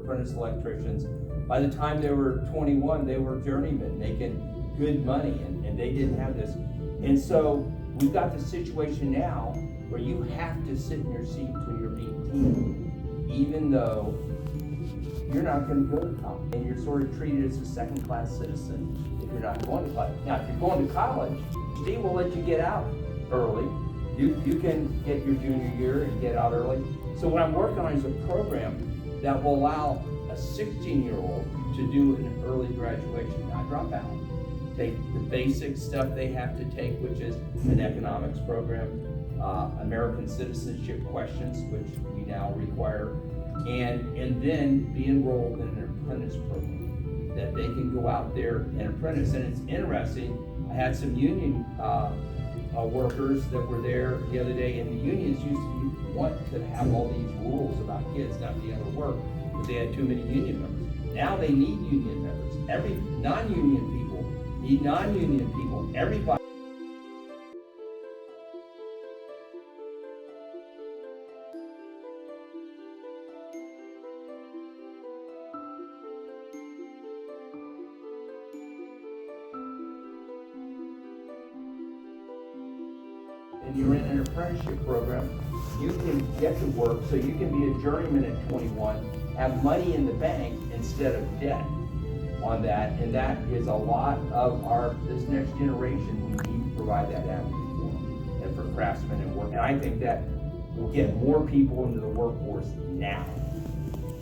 apprentice electricians. By the time they were 21, they were journeymen making good money, and they didn't have this. And so we've got the situation now where you have to sit in your seat until you're 18, even though you're not going to go to college. And you're sort of treated as a second-class citizen if you're not going to college. Now, if you're going to college, they will let you get out early. You can get your junior year and get out early. So what I'm working on is a program that will allow a 16-year-old to do an early graduation, not drop out. Take the basic stuff they have to take, which is an economics program, American citizenship questions, which we now require, and then be enrolled in an apprentice program that they can go out there and apprentice. And it's interesting, I had some union workers that were there the other day, and the unions used to want to have all these rules about kids not being able to work because they had too many union members. Now they need union members. Every non-union people need non-union people. Everybody. And you're in an apprenticeship program, you can get to work, so you can be a journeyman at 21, have money in the bank instead of debt on that, and that is a lot of this next generation. We need to provide that avenue for them and for craftsmen and work. And I think that will get more people into the workforce now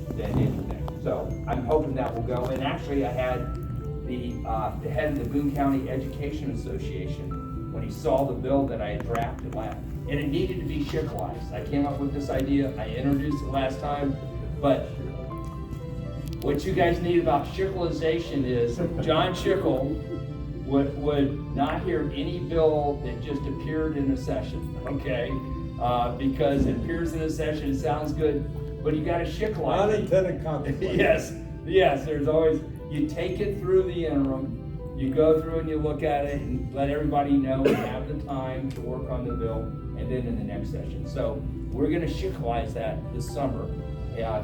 than anything. So I'm hoping that will go. And actually, I had the head of the Boone County Education Association, when he saw the bill that I had drafted last, and it needed to be shicklized. I came up with this idea, I introduced it last time, but what you guys need about shicklization is John Schickle would not hear any bill that just appeared in a session, okay? Because it appears in a session, it sounds good, but you gotta shicklize it. Unintended consequences. Yes, there's always, you take it through the interim, you go through and you look at it and let everybody know and have the time to work on the bill, and then in the next session. So we're gonna shicklize that this summer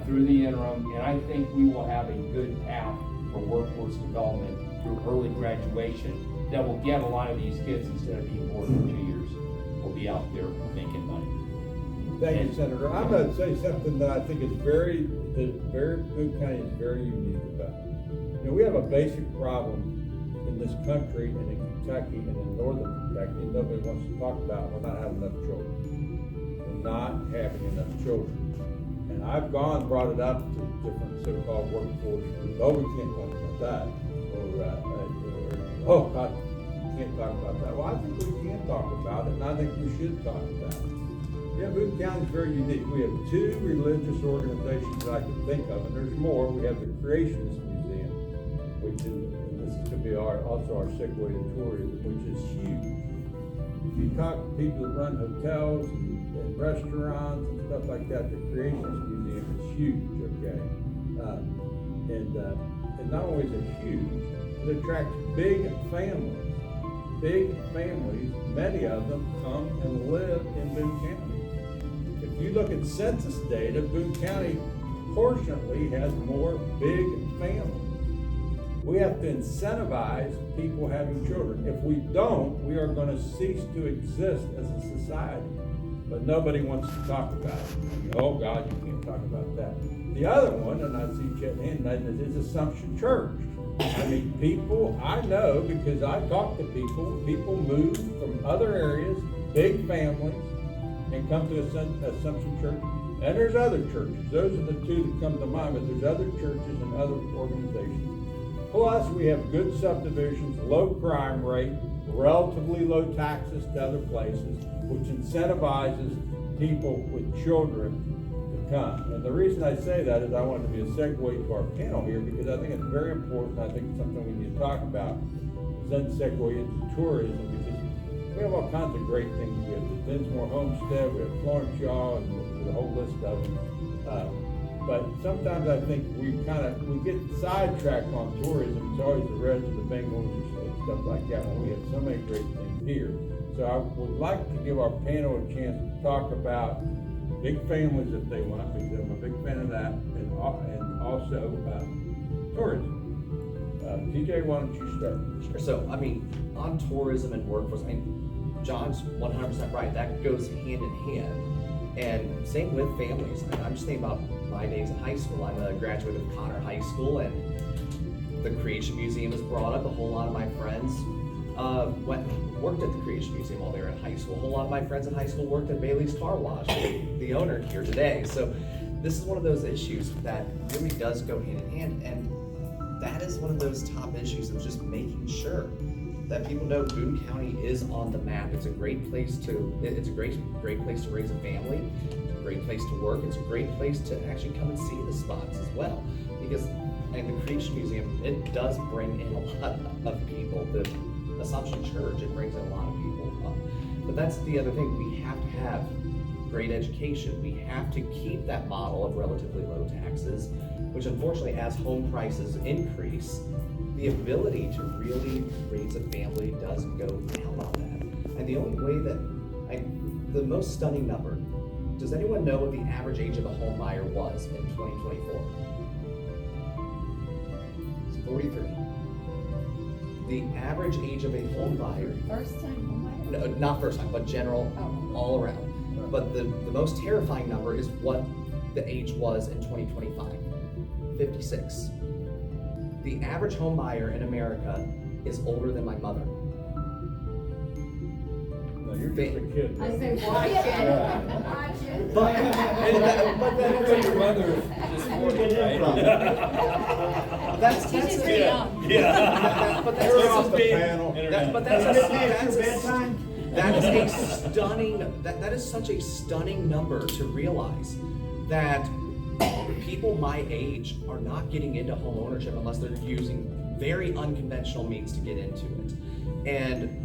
through the interim, and I think we will have a good path for workforce development through early graduation that will get a lot of these kids, instead of being bored for 2 years, will be out there making money. Thank you, Senator. I'm going to say something that I think is Boone County is very unique about. You know, we have a basic problem in this country and in Kentucky and in northern Kentucky, and nobody wants to talk about. We're not having enough children. We're not having enough children. And I've brought it up to different so-called workforce groups. Oh, we can't talk about that. Oh, God, we can't talk about that. Well, I think we can talk about it, and I think we should talk about it. Yeah, Boone County is very unique. We have 2 religious organizations that I can think of, and there's more. We have the Creationist Museum, which is, and this is going to be also our segue to tourism, which is huge. If you talk to people that run hotels and restaurants and stuff like that, the Creationist Museum is huge, okay? And not only is it huge, it attracts big families. Big families, many of them come and live in Boone County. If you look at census data, Boone County fortunately has more big families. We have to incentivize people having children. If we don't, we are going to cease to exist as a society. But nobody wants to talk about it. Oh God, you can't talk about that. The other one, and I see Chet Hand, is Assumption Church. I mean, people, I know because I talk to people move from other areas, big families, and come to Assumption Church. And there's other churches. Those are the 2 that come to mind, but there's other churches and other organizations. Plus, we have good subdivisions, low crime rate, relatively low taxes to other places, which incentivizes people with children to come. And the reason I say that is I want it to be a segue to our panel here, because I think it's very important. I think it's something we need to talk about. Then segue into tourism, because we have all kinds of great things. We have the Dinsmore Homestead, we have Florence Yaw, and the whole list of them. But sometimes I think we get sidetracked on tourism. It's always the Reds or the Bengals or stuff like that, when we have so many great things here. So I would like to give our panel a chance to talk about big families if they want, because I'm a big fan of that, and also also tourism. TJ, why don't you start? Sure. So, I mean, on tourism and workforce, I mean, John's 100% right. That goes hand in hand. And same with families. I mean, I'm just thinking about my days in high school. I'm a graduate of Connor High School, and the Creation Museum was brought up. A whole lot of my friends worked at the Creation Museum while they were in high school. A whole lot of my friends in high school worked at Bailey's Car Wash, the owner here today. So this is one of those issues that really does go hand in hand, and that is one of those top issues of just making sure that people know Boone County is on the map. It's a great place to, it's a great place to raise a family. It's a great place to work. It's a great place to actually come and see the spots as well. Because and the Creation Museum, it does bring in a lot of people. The Assumption Church, it brings in a lot of people. But that's the other thing. We have to have great education. We have to keep that model of relatively low taxes, which unfortunately, as home prices increase, the ability to really raise a family does go down on that. And the only way that, the most stunning number, does anyone know what the average age of a home buyer was in 2024? It's 43. The average age of a home buyer. First time home buyer? No, not first time, but general, all around. But the most terrifying number is what the age was in 2025, 56. The average home buyer in America is older than my mother. No, you're just a kid. I say watch it, watch it. But then your mother just that's She's pretty young. Yeah. But You're off the panel. that is a stunning, that is such a stunning number to realize that people my age are not getting into home ownership unless they're using very unconventional means to get into it. And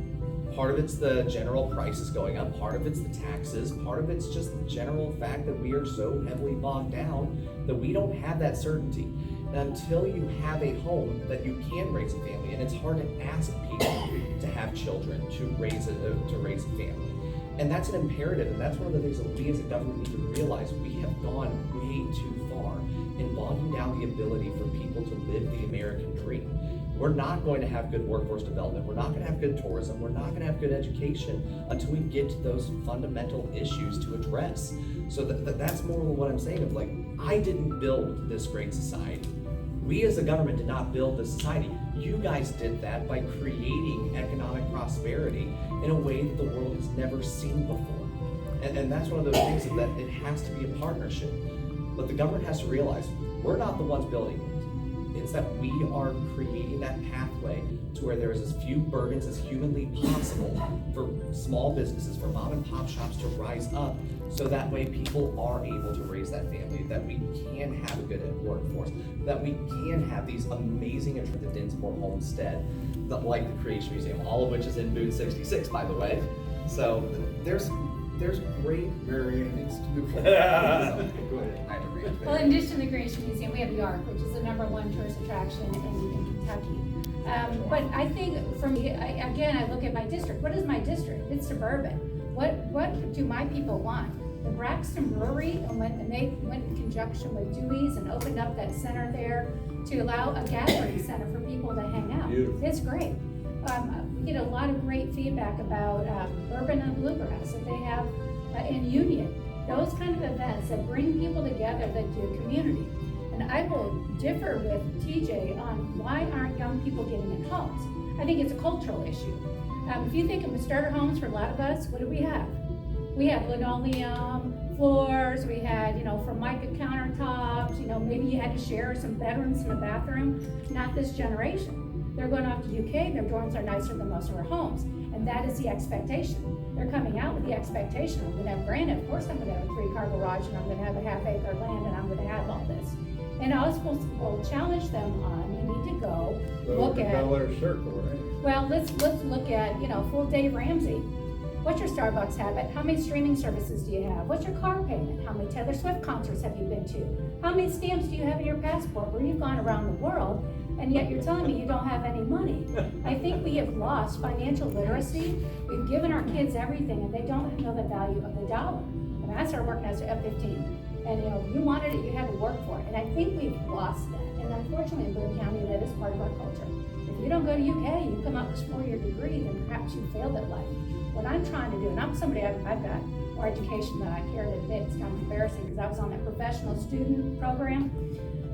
part of it's the general prices going up, part of it's the taxes, part of it's just the general fact that we are so heavily bogged down that we don't have that certainty. And until you have a home that you can raise a family, and it's hard to ask people to have children, to raise a family. And that's an imperative, and that's one of the things that we as a government need to realize. We have gone way too far in bogging down the ability for people to live the American dream. We're not going to have good workforce development. We're not going to have good tourism. We're not going to have good education until we get to those fundamental issues to address. So that's more what I'm saying of like, I didn't build this great society. We as a government did not build this society. You guys did that by creating economic prosperity in a way that the world has never seen before. And that's one of those things that it has to be a partnership. But the government has to realize we're not the ones building it. It's that we are creating that pathway to where there is as few burdens as humanly possible for small businesses, for mom and pop shops to rise up, so that way people are able to raise that family, that we can have a good workforce, that we can have these amazing the Dinsmore Homestead, like the Creation Museum, all of which is in Boone 66, by the way. So there's great things to do. Go ahead. Well, in addition to the Creation Museum, we have York, which is the #1 tourist attraction in Kentucky. But I think for me, I look at my district. What is my district? It's suburban. What do my people want? The Braxton Brewery, and they went in conjunction with Dewey's and opened up that center there to allow a gathering center for people to hang out. Beautiful. It's great. We get a lot of great feedback about Bourbon and Bluegrass that they have in Union. Those kind of events that bring people together, that do community. And I will differ with TJ on why aren't young people getting in homes. I think it's a cultural issue. If you think of starter homes for a lot of us, what do we have? We have linoleum floors, we had, Formica countertops, maybe you had to share some bedrooms in a bathroom. Not this generation. They're going off to UK, their dorms are nicer than most of our homes. And that is the expectation. They're coming out with the expectation, I'm gonna have granite, of course I'm gonna have a 3-car garage, and I'm gonna have a half-acre land, and I'm gonna have all this. And I also will challenge them on, you need to go look at. Bel Air Circle, right? Well, let's look at, full Dave Ramsey. What's your Starbucks habit? How many streaming services do you have? What's your car payment? How many Taylor Swift concerts have you been to? How many stamps do you have in your passport? Where you've gone around the world, and yet you're telling me you don't have any money. I think we have lost financial literacy. We've given our kids everything, and they don't know the value of the dollar. When I started working as an F-15, And, you wanted it, you had to work for it. And I think we've lost that. And unfortunately, in Boone County, that is part of our culture. If you don't go to UK, you come out with this 4-year degree, then perhaps you failed at life. What I'm trying to do, and I'm somebody, I've got more education than I care to admit. It's kind of embarrassing because I was on that professional student program.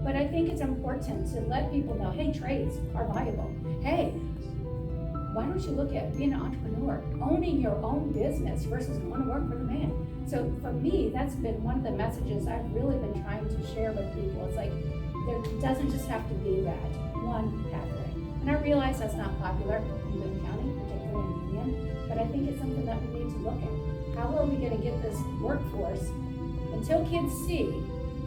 But I think it's important to let people know, hey, trades are valuable. Hey, why don't you look at being an entrepreneur, owning your own business versus going to work for the man? So for me, that's been one of the messages I've really been trying to share with people. It's like, there doesn't just have to be that one pathway. And I realize that's not popular in Boone County, particularly in Union, but I think it's something that we need to look at. How are we gonna get this workforce until kids see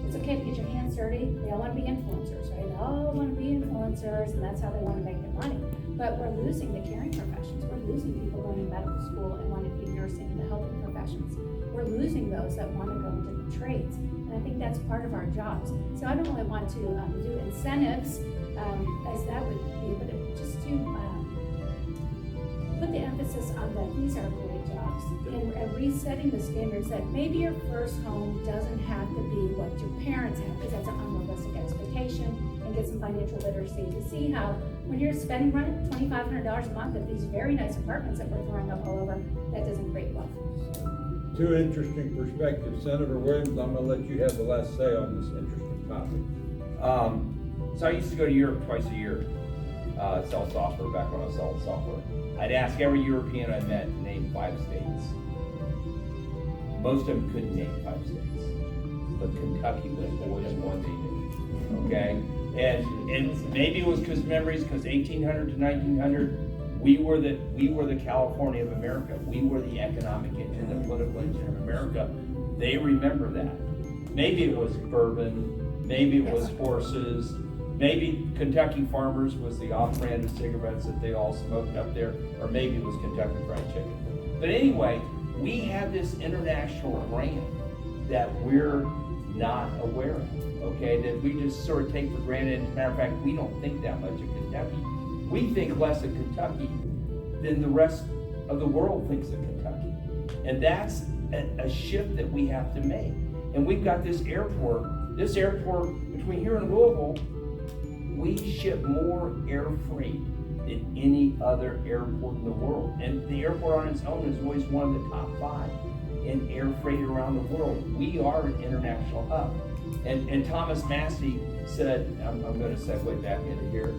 it's okay to get your hands dirty? They all wanna be influencers, right? They all wanna be influencers, and that's how they wanna make their money. But we're losing the caring professions. We're losing people going to medical school and wanting to be nursing and the helping professions. We're losing those that want to go into the trades. And I think that's part of our jobs. So I don't really want to do incentives as that would be, but just to put the emphasis on that these are great jobs and resetting the standards that maybe your first home doesn't have to be what your parents have, because that's an unrealistic expectation, and get some financial literacy to see how when you're spending running $2,500 a month at these very nice apartments that we're throwing up all over, that doesn't create wealth. Two interesting perspectives. Senator Williams, I'm gonna let you have the last say on this interesting topic. So I used to go to Europe twice a year, sell software back when I was selling software. I'd ask every European I met to name 5 states. Most of them couldn't name 5 states, but Kentucky was always one they knew, okay? And maybe it was because memories, because 1800 to 1900, we were the California of America. We were the economic engine, the political engine of America. They remember that. Maybe it was bourbon, maybe it was horses, maybe Kentucky Farmers was the off-brand of cigarettes that they all smoked up there, or maybe it was Kentucky Fried Chicken. But anyway, we have this international brand that we're not aware of, okay? That we just sort of take for granted. As a matter of fact, we don't think that much of Kentucky. We think less of Kentucky than the rest of the world thinks of Kentucky. And that's a shift that we have to make. And we've got this airport between here and Louisville, we ship more air freight than any other airport in the world. And the airport on its own is always one of the top 5 in air freight around the world. We are an international hub. And Thomas Massey said, I'm going to segue back into here,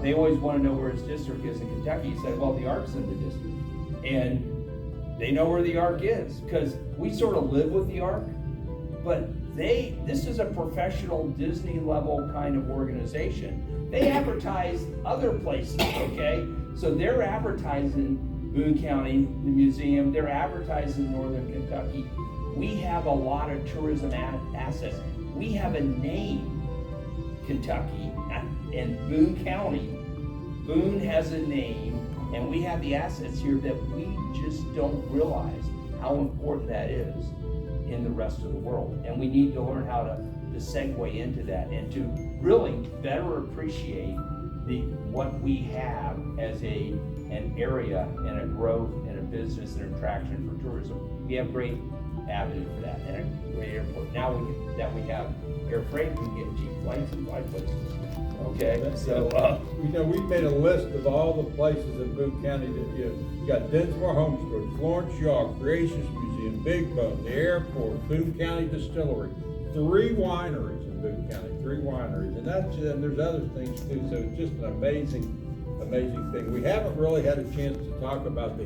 they always want to know where his district is in Kentucky. He said, well, the Ark's in the district. And they know where the Ark is, because we sort of live with the Ark, but this is a professional Disney level kind of organization. They advertise other places, okay? So they're advertising Boone County, the museum, they're advertising Northern Kentucky. We have a lot of tourism assets. We have a name, Kentucky, and Boone County. Boone has a name, and we have the assets here that we just don't realize how important that is in the rest of the world. And we need to learn how to segue into that and to really better appreciate what we have as an area and a growth and a business and attraction for tourism. We have great avenue for that and a great airport. Now that we have air freight, we can get cheap flights and fly places. Okay, so we made a list of all the places in Boone County that you got Dinsmore Home Store, Florence Shaw, Creations Museum, Big Bone, the airport, Boone County Distillery, 3 wineries in Boone County, 3 wineries, and there's other things too. So it's just an amazing thing. We haven't really had a chance to talk about the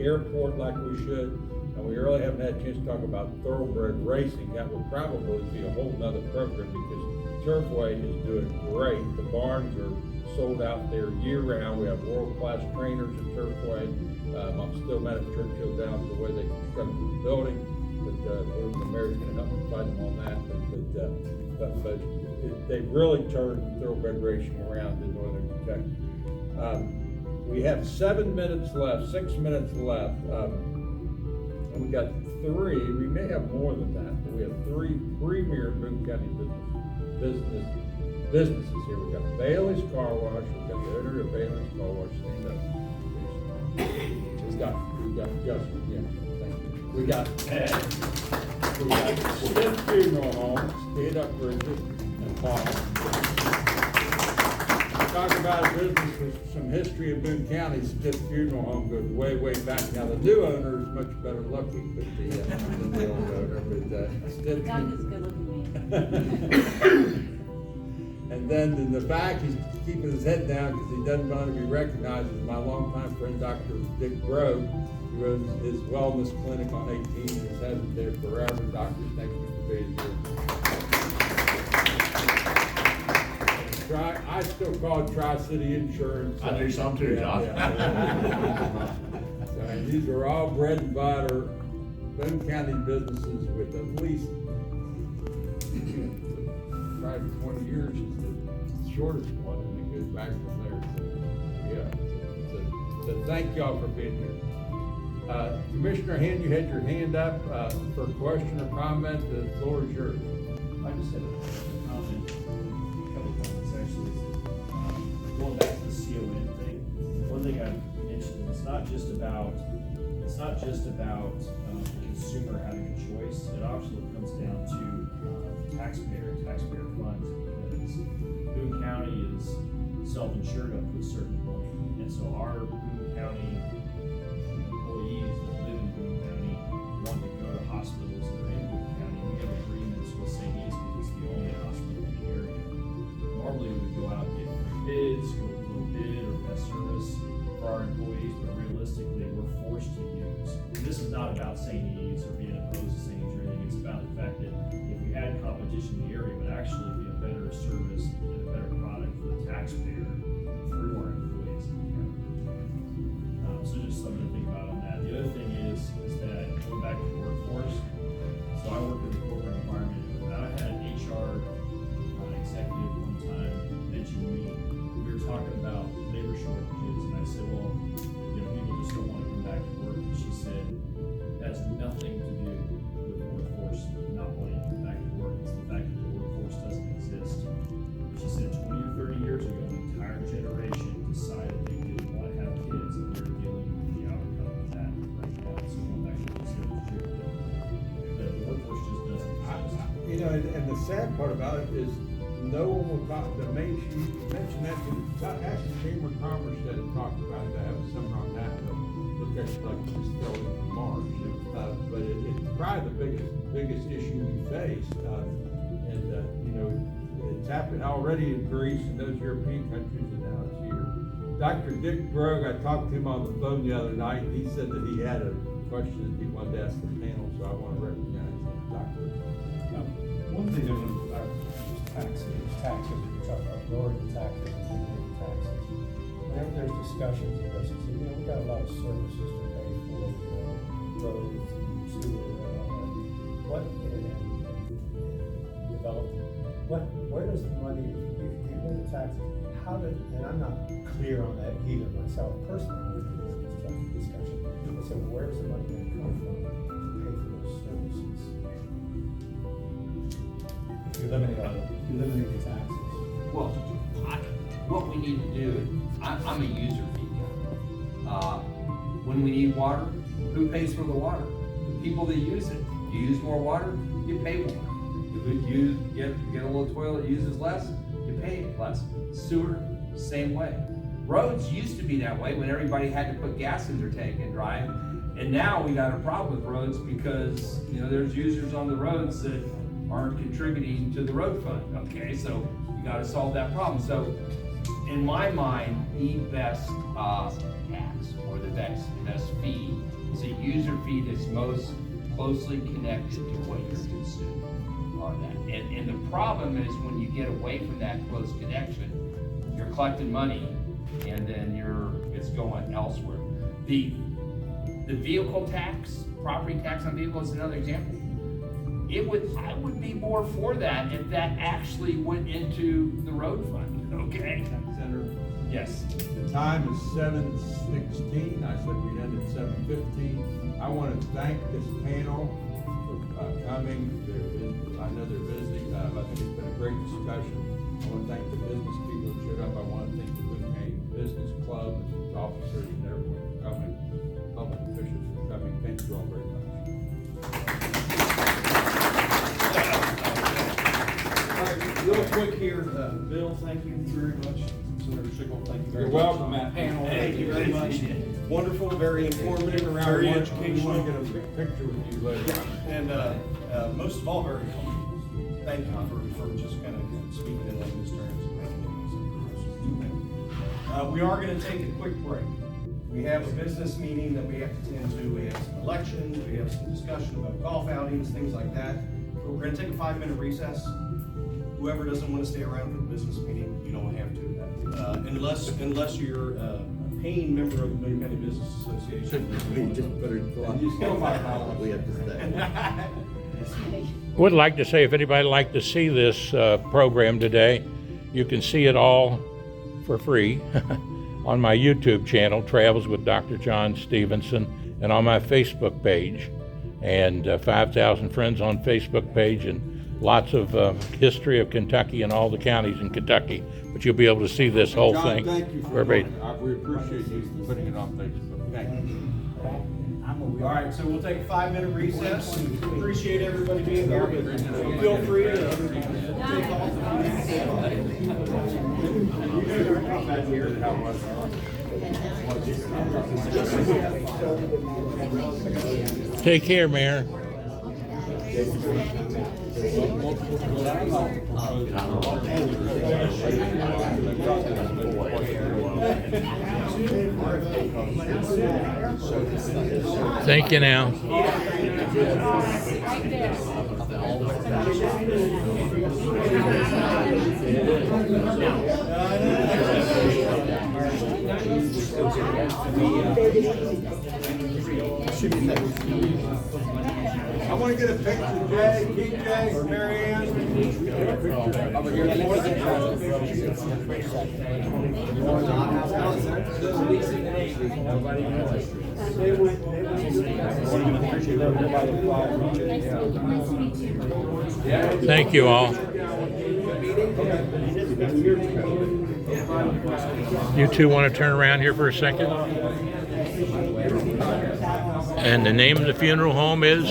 airport like we should, and we really haven't had a chance to talk about thoroughbred racing. That would probably be a whole nother program, because Turfway is doing great. The barns are sold out there year-round. We have world-class trainers at Turfway. I'm still mad at Churchill down the way they constructed the building, but Mary's going to help me fight them on that. But they've really turned thoroughbred racing around in Northern Kentucky. We have 7 minutes left, 6 minutes left. And we got 3. We may have more than that, but we have 3 premier Boone County businesses here. We've got Bailey's Car Wash. We've got the owner of Bailey's Car Wash. Stand up. We've got Justin. Yeah, thank you. We got We got Stiff Funeral Home, stand up, Bridget and Paul. Talk about a business with some history in Boone County. Stiff Funeral Home goes way, way back. Now, the new owner is much better looking, but than the old owner, but Stiff. Doug is a good looking man. And then in the back, he's keeping his head down because he doesn't want to be recognized as my longtime friend, Dr. Dick Grove, who runs his wellness clinic on 18 and has had it there forever. Doctor, thank you for being here. I still call it Tri-City Insurance. I do some too, John. So, and these are all bread and butter Boone County businesses with at least probably 20 years is the shortest one, and it goes back from there. So, yeah. So thank y'all for being here. Commissioner Hand, you had your hand up for a question or comment. The floor is yours. I just had a comment, a couple comments actually. Going back to the CON thing, one thing I mentioned, it's not just about the consumer having a choice. It also comes down to taxpayer funds, because Boone County is self-insured up to a certain point, and so our Boone County employees that live in Boone County want to go to hospitals that are in Boone County. We have agreements with St. E's because it's the only hospital in the area. Normally, we would go out and get bids, go with a little bid or best service for our employees, but realistically, we're forced to use. And this is not about St. E's or being opposed to St. E's or anything. It's about the fact that if we had competition in the area, it would actually be a better service and a better product for the taxpayer through our employees in the county. So just something to think about on that. The other thing is that going back to the workforce, so I work in the corporate environment. I had an HR executive one time mention to me, we were talking about labor shortages, and I said, well, people just don't want to come back to work. And she said, that has nothing to do with the workforce not wanting to come back to work. It's the fact that the workforce doesn't exist. She said 20 or 30 years ago, an entire generation decided they didn't want to have kids, and they're dealing with the outcome of that right now. So going back to what you said, that the workforce just doesn't exist. You know, and the sad part about it is no one will talk. The main, she mentioned that ask the Chamber of Commerce that talked about that. Have a seminar on that. Look at like it's still in March. But it's probably the biggest issue we face. You know, it's happened already in Greece and those European countries, and now it's here. Dr. Dick Grove, I talked to him on the phone the other night. He said that he had a question that he wanted to ask the panel, so I want to recognize him, Doctor. One thing that was taxes, we talk about lowering the taxes and eliminating taxes. Whenever there's discussions of this, we we got a lot of services to pay for, roads and sewer and all that. What, and development, where does the money, if you pay the taxes, how did, and I'm not clear on that either myself personally, with this type of discussion. I said, where's the money going to come from to pay for those services? You eliminate the taxes. Well, what we need to do, I'm a user fee guy. When we need water, who pays for the water? The people that use it. You use more water, you pay more. You get a little toilet that uses less, you pay less. Sewer, same way. Roads used to be that way when everybody had to put gas in their tank and drive. And now we got a problem with roads because, there's users on the roads that aren't contributing to the road fund, okay? So you gotta solve that problem. So in my mind, the best tax or the best fee is a user fee that's most closely connected to what you're consuming on that. And the problem is when you get away from that close connection, you're collecting money and then it's going elsewhere. The vehicle tax, property tax on vehicles is another example. I would be more for that if that actually went into the road fund, okay? Senator? Yes. The time is 7:16. I said we'd end at 7:15. I want to thank this panel for coming. I know they're busy. I think it's been a great discussion. I want to thank the business people who showed up. I want to thank the Boone County Business Club, its officers, and everyone for coming. Public officials for coming. Thank you all very much. Bill, thank you very much. Senator Schickel, thank you very You're much. welcome, Matt. Panel, thank you very much. Wonderful, very informative, very We educational. want to get a picture with you later. And most of all, very comfortable. Thank you for just kind of speaking in layman's terms. We are going to take a quick break. We have a business meeting that we have to tend to. We have some elections, we have some discussion about golf outings, things like that. But we're going to take a 5-minute recess. Whoever doesn't want to stay around for the business meeting, you don't have to. Unless you're a paying member of the Boone County Business Association. You still might not. We have to stay. Would like to say, if anybody would like to see this program today, you can see it all for free on my YouTube channel, Travels with Dr. John Stephenson, and on my Facebook page, and 5,000 friends on Facebook page, and lots of history of Kentucky and all the counties in Kentucky. But you'll be able to see this whole John, thing. thank you for verbatim. we appreciate you putting it on Facebook. Thank you. All right, so we'll take a 5-minute recess. Appreciate everybody being here, but feel free to take off. Take care, Mayor. Thank you now. I want to get a picture, Jay, TJ, or Mary Ann. Thank you all. You two want to turn around here for a second? And the name of the funeral home is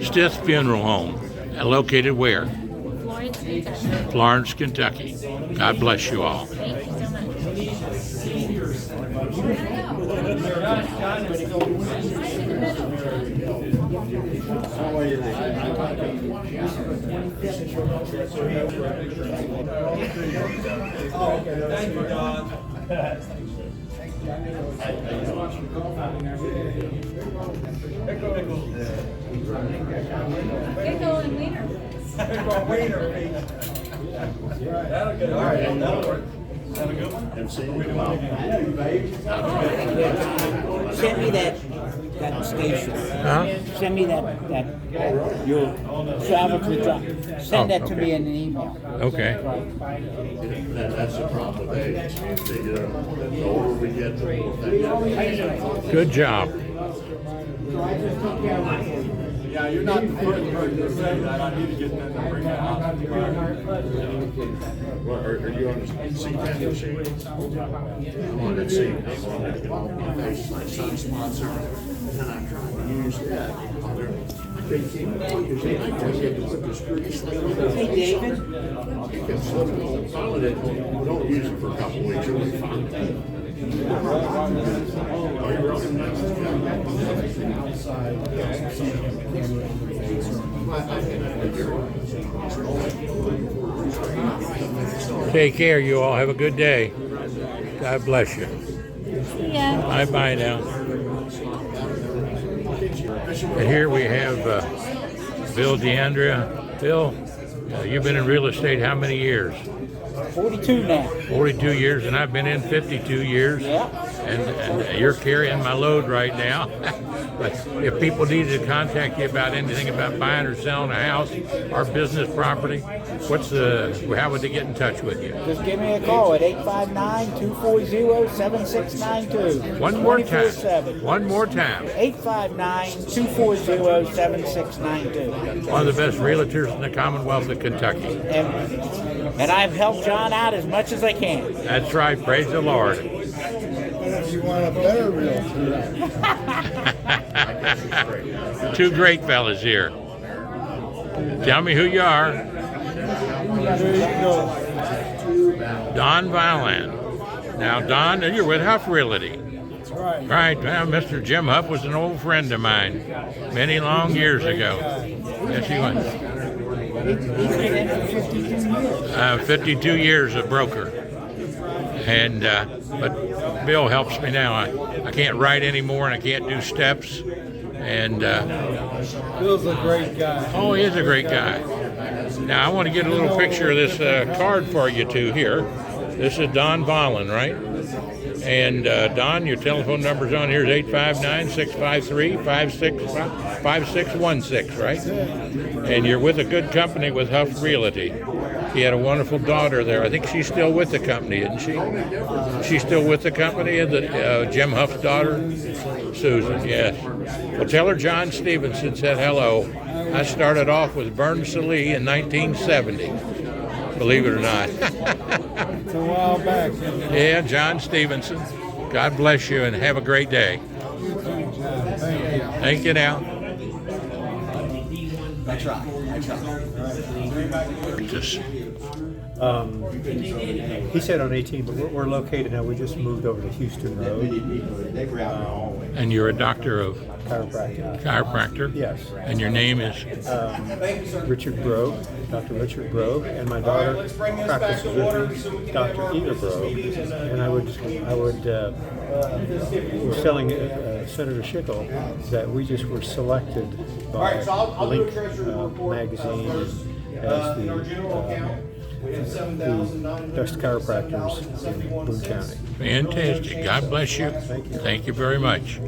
Stith Funeral Home, located where? Florence, Kentucky. God bless you all. Thank you, Don. Pickle and wiener. That'll get all right. That'll work. Have a good one. Send me that station. Huh? Send me that your travel to drop. Send that to me in an email. Okay. That's the problem with age. The older we get, the more things. Good job. Yeah, you're not the first person to say that. I need to get them to bring that out. Well, are you on the CPAC machine? I'm on that same thing. My son sponsored, and I'm trying to use that. Hey, David. Don't use it for a couple weeks, it'll be fine. Take care, you all. Have a good day. God bless you. Yeah. Bye-bye now. And here we have Bill DeAndrea. Bill, you've been in real estate how many years? 42 now. 42 years, and I've been in 52 years. Yeah. And you're carrying my load right now. But if people needed to contact you about anything about buying or selling a house or business property, how would they get in touch with you? Just give me a call at 859-240-7692. One more time. 24/7. One more time. 859-240-7692. One of the best realtors in the Commonwealth of Kentucky. And I've helped John out as much as I can. That's right. Praise the Lord. If you want a better realtor. Two great fellas here. Tell me who you are. Don Violin. Now, Don, you're with Huff Realty. That's right. Right. Well, Mr. Jim Huff was an old friend of mine many long years ago. Yes, he was. He's been in for 52 years. 52 years a broker. And, but Bill helps me now. I can't write anymore and I can't do steps. And, Bill's a great guy. oh, he is a great guy. Now, I want to get a little picture of this card for you two here. This is Don Volin, right? And Don, your telephone number's on here is 859-653-5616, right? And you're with a good company with Huff Realty. He had a wonderful daughter there. I think she's still with the company, isn't she? She's still with the company, Jim Huff's daughter? Susan, yes. Well, tell her John Stephenson said hello. I started off with Vern Salee in 1970. Believe it or not. It's a while back. Yeah, John Stephenson. God bless you and have a great day. Thank you. Thank you now. I try. Just, He said on 18, but we're located now. We just moved over to Houston Road. and you're a doctor of Chiropractor. Yes. and your name is? Richard Grove, Dr. Richard Grove, and my daughter practices with me, Dr. Ina Grove. And I would was telling Senator Schickel that we just were selected by Link magazine as the best chiropractors in Boone County. Fantastic. God bless you. Thank you. Thank you very much.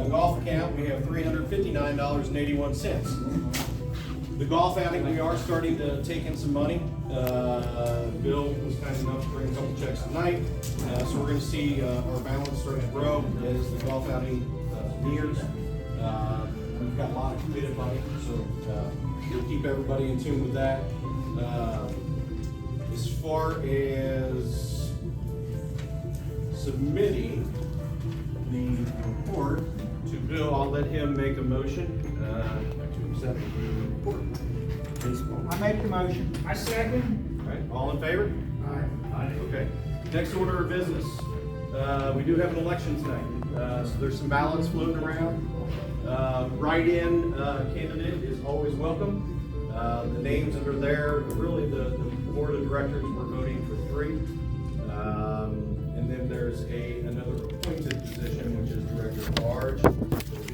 Golf account, we have $359.81. The golf outing, we are starting to take in some money. Bill was kind enough to bring a couple checks tonight. So we're going to see our balance starting to grow as the golf outing nears. We've got a lot of committed money, so we'll keep everybody in tune with that. As far as submitting the report to Bill, I'll let him make a motion to accept the report. I make the motion. I second. All right, all in favor? Aye. Okay. Next order of business. We do have an election tonight, so there's some ballots floating around. Write-in candidate is always welcome. The names that are there, really the board of directors were voting for 3. And then there's another appointed position, which is director at large. So if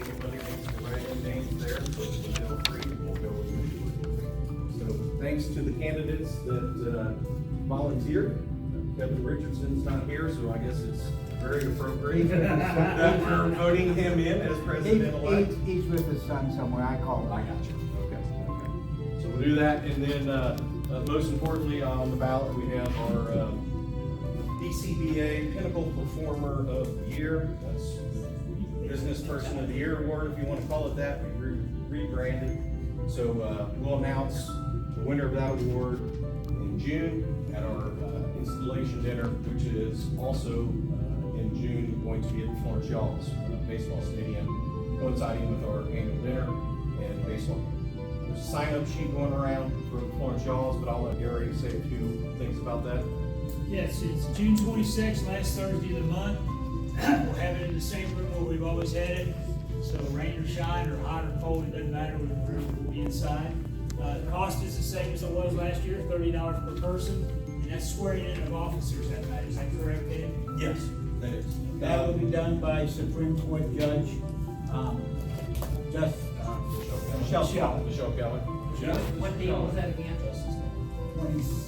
anybody wants to write in names there, so feel free, we'll go with you. So thanks to the candidates that volunteered. Kevin Richardson's not here, so I guess it's very appropriate that we're voting him in as president-elect. He's with his son somewhere. I called him. I got you. Okay. So we'll do that, and then most importantly on the ballot we have our DCBA Pinnacle Performer of the Year. That's Business Person of the Year award, if you want to call it that. We rebranded. So we'll announce the winner of that award in June at our installation dinner, which is also in June going to be at the Florence Yalls baseball stadium, coinciding with our annual dinner and baseball. There's a sign-up sheet going around for the Florence Yalls, but I'll let Gary say a few things about that. Yes, it's June 26th, last Thursday of the month. We'll have it in the same room where we've always had it. So rain or shine or hot or cold, it doesn't matter, we'll be inside. The cost is the same as it was last year, $30 per person. And that's swearing in of officers that night, is that correct, Ed? Yes, that is. That will be done by Supreme Court Judge, Michelle Keller. Michelle Keller. What date was that again?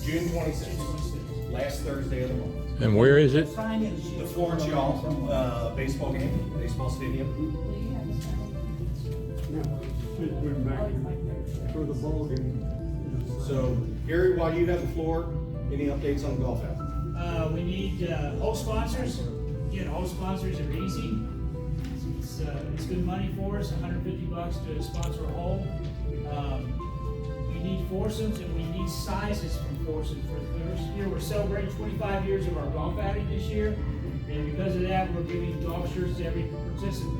June 26th, last Thursday of the month. And where is it? The Florence Yall baseball game, baseball stadium. For the ball game. So, Gary, while you have the floor, any updates on golf out? We need hole sponsors. Again, hole sponsors are easy. It's good money for us, $150 to sponsor a hole. We need foursomes and we need sizes from foursomes. For this year, we're celebrating 25 years of our golf outing this year, and because of that, we're giving dog shirts to every participant.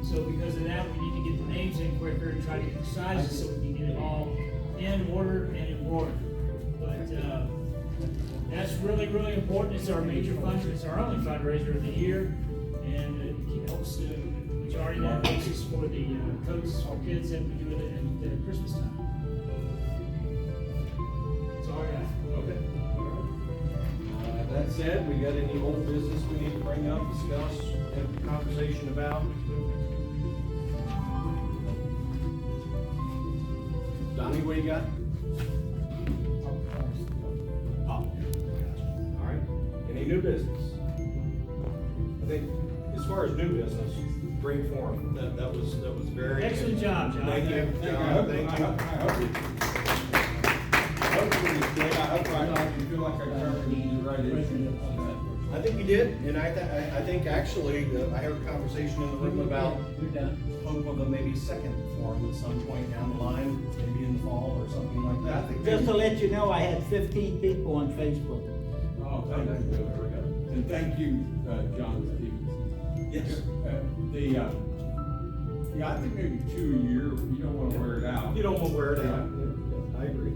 So because of that, we need to get the names in quicker and try to get the sizes so we can get it all in in order and in glory. But that's really, really important. It's our major fundraiser. It's our only fundraiser of the year, and it helps the majority of that basis for the coats for kids that we do it at Christmas time. That's all I got. Okay. That said, we got any old business we need to bring up, discuss, have a conversation about? Donnie, what do you got? Oh, gotcha. All right. Any new business? I think, as far as new business, great forum. That was very Excellent job, John. Thank you. John, thank you. I think you did, and I think actually, I heard a conversation in the room about hope of a maybe second forum at some point down the line, maybe in the fall or something like that. I think Just to let you know, I had 15 people on Facebook. Oh, thank you. There we go. And thank you, John Stevens. Yes. Yeah, I think maybe 2 a year. You don't want to wear it out. You don't want to wear it out. Yeah, I agree.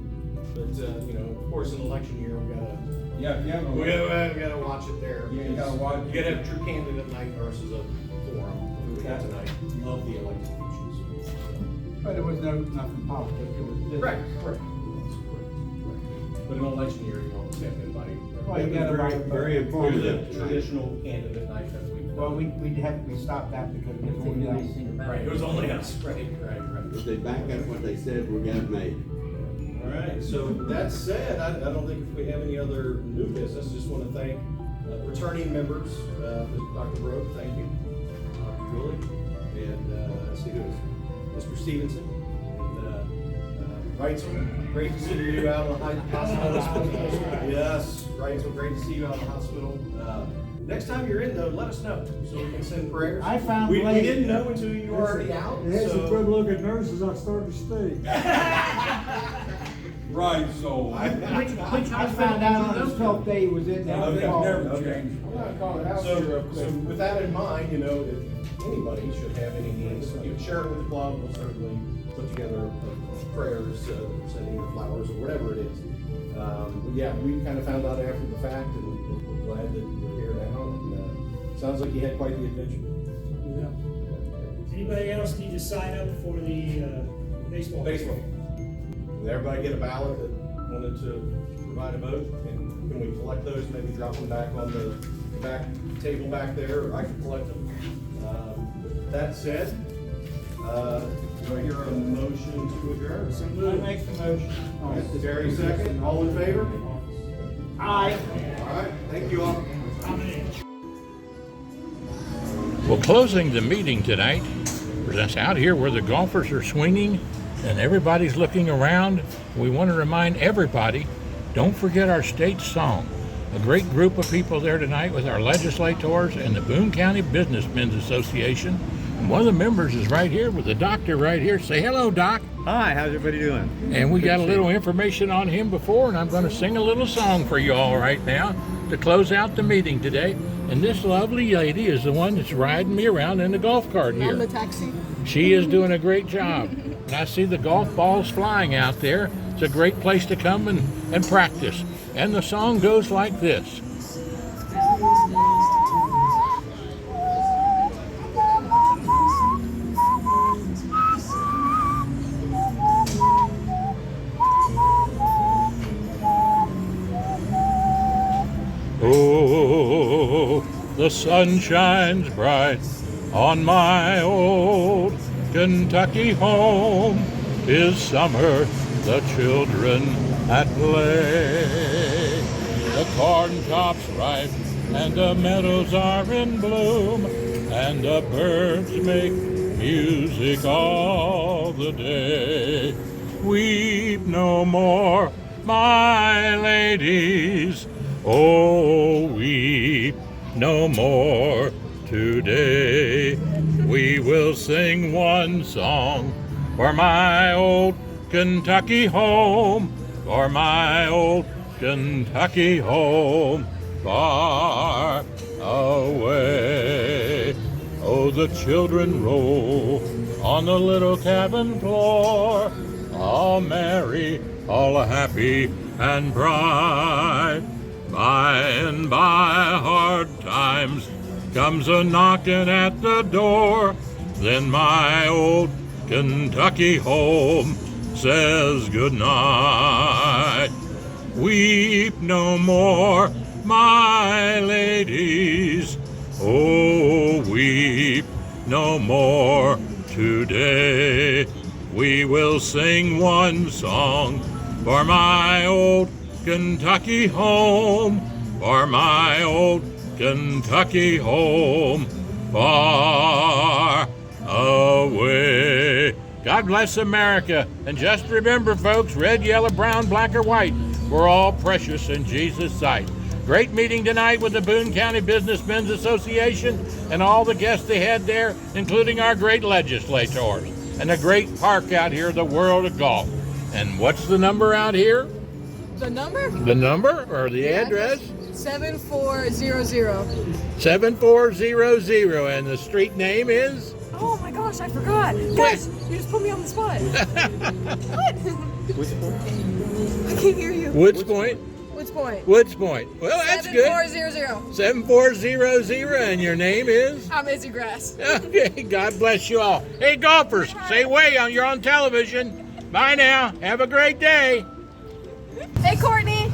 But you know, of course, in election year, we gotta. Yeah, yeah. We gotta watch it there. Yeah, you gotta watch. You gotta have true candidate night versus a forum. We got tonight. Love the election issues. But it was nothing politics, it was business. Correct. But in election year, you don't have anybody. Well, you gotta write Very informative. Traditional candidate night that we. Well, we stopped that because it was only us. Right, it was only us. Right. If they back up what they said, we're gonna make. All right, so that said, I don't think if we have any other new business, just want to thank returning members, Dr. Broke, thank you, Dr. Julie, and let's see who is Mr. Stephenson, and Wrightsville, great to see you out of the hospital. Yes, Wrightsville, great to see you out of the hospital. Next time you're in though, let us know, so we can send prayers. I found we late. didn't know until you were already out. There's so. a good look at nurses, I started to speak. Right, so. Which I found out on the 12th day he was in there. Okay. Never Okay. changed. So with that in mind, you know, if anybody should have any needs, you know, share it with the club. We'll certainly put together prayers, sending your flowers or whatever it is. But yeah, we kind of found out after the fact, and we're glad that you're here now. And sounds like you had quite the adventure. Does anybody else need to sign up for the baseball? Baseball. Did everybody get a ballot that wanted to provide a vote? And can we collect those, maybe drop them back on the back table back there, or I can collect them? With that said, do I hear a motion to adjourn? I make the motion. All right, Jerry second, all in favor? Aye. All right, thank you all. Well, closing the meeting tonight, that's out here where the golfers are swinging and everybody's looking around. We want to remind everybody, don't forget our state song. A great group of people there tonight with our legislators and the Boone County Businessmen's Association. And one of the members is right here with the doctor right here. Say hello, Doc. Hi, how's everybody doing? And we got a little information on him before, and I'm going to sing a little song for you all right now to close out the meeting today. And this lovely lady is the one that's riding me around in the golf cart here. On the taxi? She is doing a great job. And I see the golf balls flying out there. It's a great place to come and practice. And the song goes like this. Oh, the sun shines bright on my old Kentucky home. 'Tis summer, the children at play. The corn top's ripe and the meadows are in bloom, and the birds make music all the day. Weep no more, my ladies, oh, weep no more today. We will sing one song for my old Kentucky home, for my old Kentucky home, far away. Oh, the children roll on the little cabin floor all merry, all happy and bright. By and by hard times comes a knocking at the door. Then my old Kentucky home says good night. Weep no more, my ladies, oh, weep no more today. We will sing one song for my old Kentucky home, for my old Kentucky home, far away. God bless America. And just remember, folks, red, yellow, brown, black, or white, we're all precious in Jesus' sight. Great meeting tonight with the Boone County Businessmen's Association and all the guests they had there, including our great legislators. And a great park out here, the World of Golf. And what's the number out here? The number? The number or the address? 7400. 7400. And the street name is? Oh my gosh, I forgot. Guys, you just put me on the spot. What? Woods Point. I can't hear you. Woods Point. Woods Point. Woods Point. Well, that's good. 7400. 7400. And your name is? I'm Izzy Grass. Okay, God bless you all. Hey, golfers, say way on. You're on television. Bye now. Have a great day. Hey, Courtney.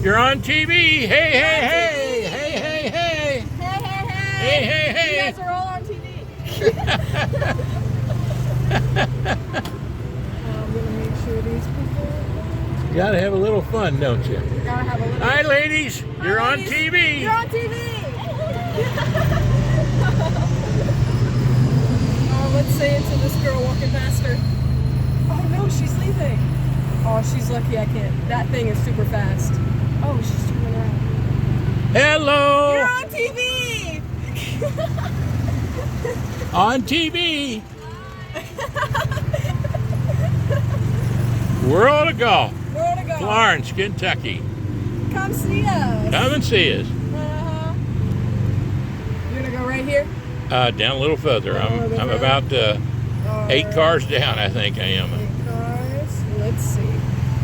You're on TV. Hey, hey, hey. Hey, hey, hey. Hey, hey, hey. Hey, hey, hey. You guys are all on TV. I'm gonna make sure these people. You gotta have a little fun, don't you? Gotta have a little. Hi, ladies. You're on TV. You're on TV. Oh, let's say it to this girl walking past her. Oh no, she's leaving. Oh, she's lucky I can't. That thing is super fast. Oh, she's turning around. Hello. You're on TV. On TV. World of Golf. World of Golf. Florence, Kentucky. Come see us. Come and see us. You're gonna go right here? Down a little further. I'm about 8 cars down, I think I am. 8 cars. Let's see.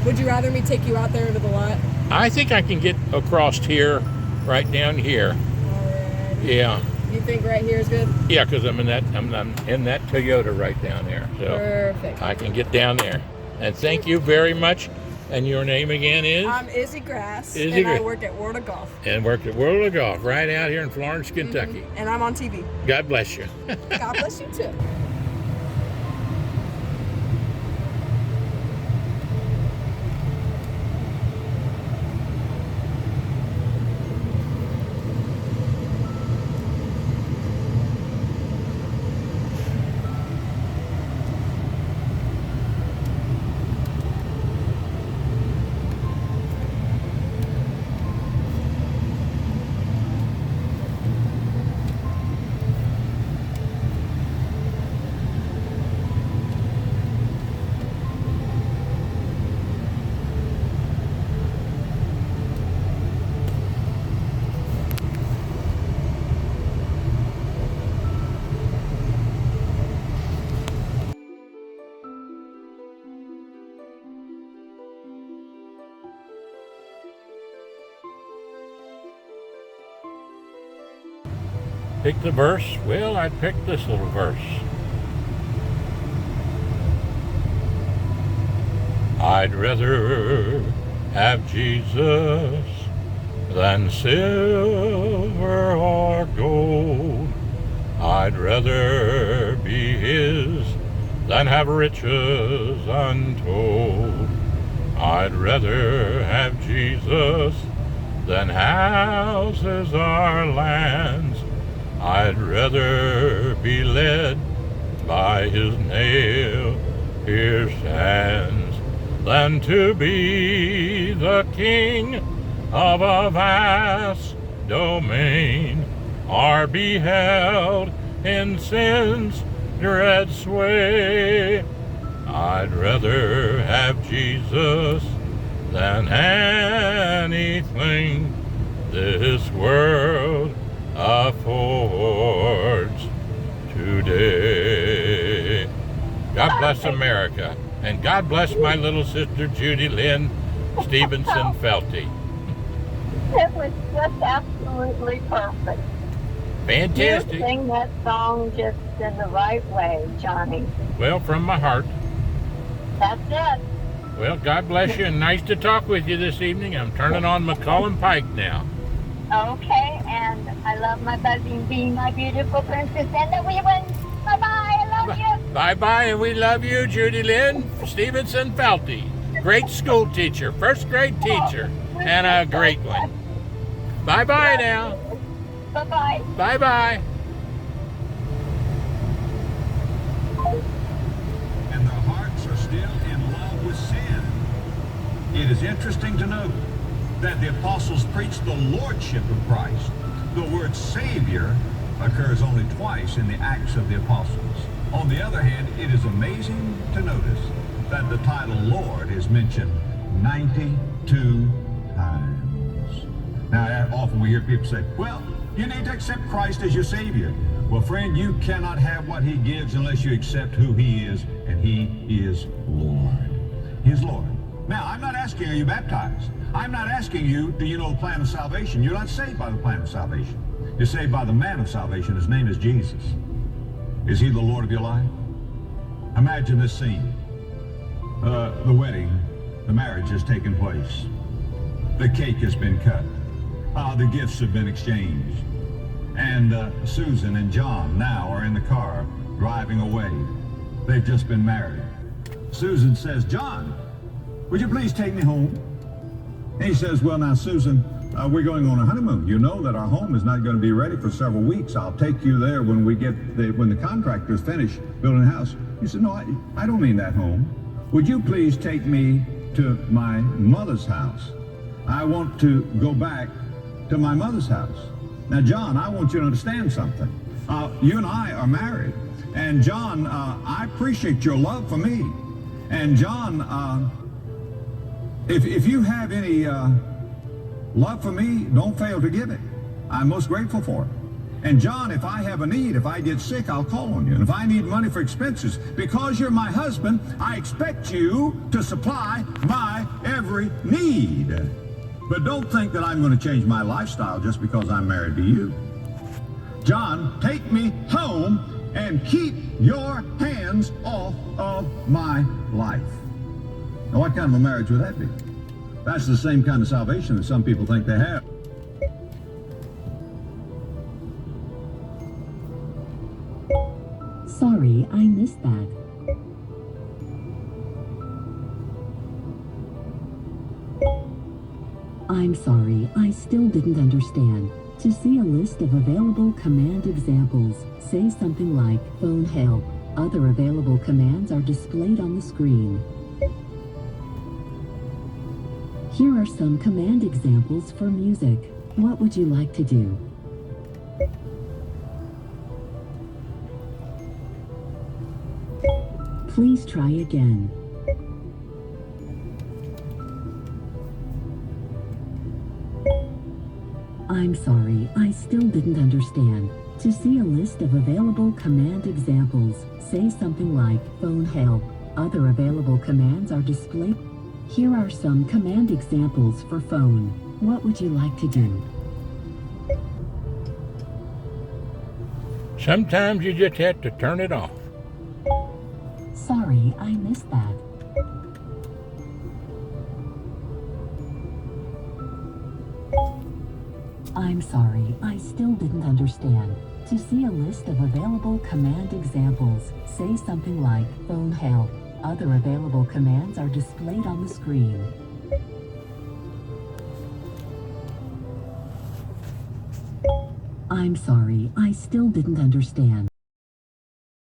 Would you rather me take you out there into the lot? I think I can get across here, right down here. Alright. Yeah. You think right here is good? Yeah, because I'm in that Toyota right down there. So Perfect. I can get down there. And thank you very much. And your name again is? I'm Izzy Grass, Izzy and Grass. I work at World of Golf. And worked at World of Golf right out here in Florence, Kentucky. And I'm on TV. God bless you. God bless you too. Pick the verse? Well, I'd pick this little verse. I'd rather have Jesus than silver or gold. I'd rather be his than have riches untold. I'd rather have Jesus than houses or lands. I'd rather be led by his nail-pierced hands than to be the king of a vast domain, or be held in sin's dread sway. I'd rather have Jesus than anything this world affords today. God bless America. And God bless my little sister Judy Lynn Stephenson Felty. It was just absolutely perfect. Fantastic. You sing that song just in the right way, Johnny. Well, from my heart. That's it. Well, God bless you, and nice to talk with you this evening. I'm turning on McCollum Pike now. Okay, and I love my buzzing bee, my beautiful princess, and the wee ones. Bye-bye, I love you. Bye-bye, and we love you, Judy Lynn Stephenson Felty. Great school teacher, first grade teacher, and a great one. Bye-bye now. Bye-bye. Bye-bye. And their hearts are still in love with sin. It is interesting to note that the apostles preached the lordship of Christ. The word Savior occurs only twice in the Acts of the Apostles. On the other hand, it is amazing to notice that the title Lord is mentioned 92 times. Now, often we hear people say, well, you need to accept Christ as your Savior. Well, friend, you cannot have what He gives unless you accept who He is, and He is Lord. He is Lord. Now, I'm not asking, are you baptized? I'm not asking you, do you know the plan of salvation? You're not saved by the plan of salvation. You're saved by the man of salvation. His name is Jesus. Is He the Lord of your life? Imagine this scene. The wedding, the marriage has taken place. The cake has been cut. The gifts have been exchanged. And Susan and John now are in the car driving away. They've just been married. Susan says, John, would you please take me home? And he says, well, now, Susan, we're going on a honeymoon. You know that our home is not going to be ready for several weeks. I'll take you there when the contractors finish building the house. He said, no, I don't mean that home. Would you please take me to my mother's house? I want to go back to my mother's house. Now, John, I want you to understand something. You and I are married. And John, I appreciate your love for me. And John, if you have any love for me, don't fail to give it. I'm most grateful for it. And John, if I have a need, if I get sick, I'll call on you. And if I need money for expenses, because you're my husband, I expect you to supply my every need. But don't think that I'm going to change my lifestyle just because I'm married to you. John, take me home and keep your hands off of my life. Now, what kind of a marriage would that be? That's the same kind of salvation that some people think they have. Sorry, I missed that. I'm sorry, I still didn't understand. To see a list of available command examples, say something like phone help. Other available commands are displayed on the screen. Here are some command examples for music. What would you like to do? Please try again. I'm sorry, I still didn't understand. To see a list of available command examples, say something like phone help. Other available commands are displayed. Here are some command examples for phone. What would you like to do? Sometimes you just have to turn it off. Sorry, I missed that. I'm sorry, I still didn't understand. To see a list of available command examples, say something like phone help. Other available commands are displayed on the screen. I'm sorry, I still didn't understand.